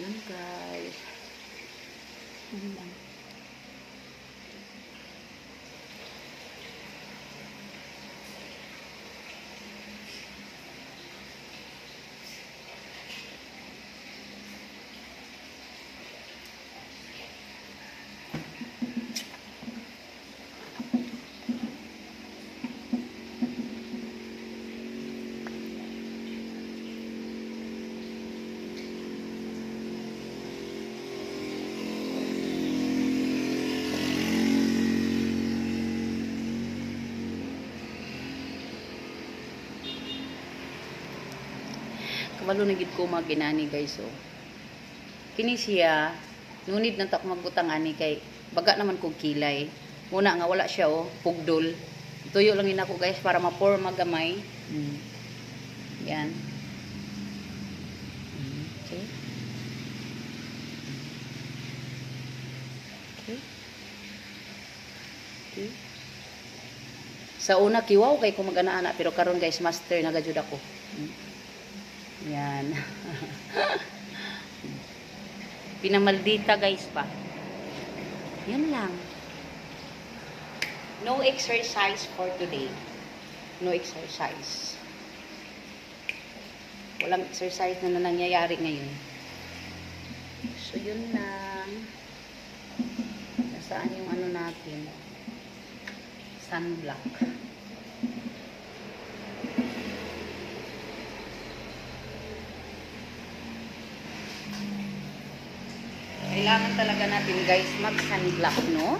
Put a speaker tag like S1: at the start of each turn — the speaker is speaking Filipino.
S1: Yun guys. Yun lang. Kabalo na gid ko maginani guys oh. Kini siya nunid na tak magbutang ani kay baga naman kog kilay. Muna nga wala siya oh, pugdol. Tuyo lang ina ko guys para ma-pour magamay. Yan. Okay. Okay. Okay. Sa una kiwaw kay ko magana-ana pero karon guys master na gajud ako. Yan. Pinamaldita guys pa. Yan lang. No exercise for today. No exercise. Walang exercise na nangyayari ngayon. So yun lang. Nasaan yung ano natin? Sunblock. Kailangan talaga natin guys mag-sunblock, no?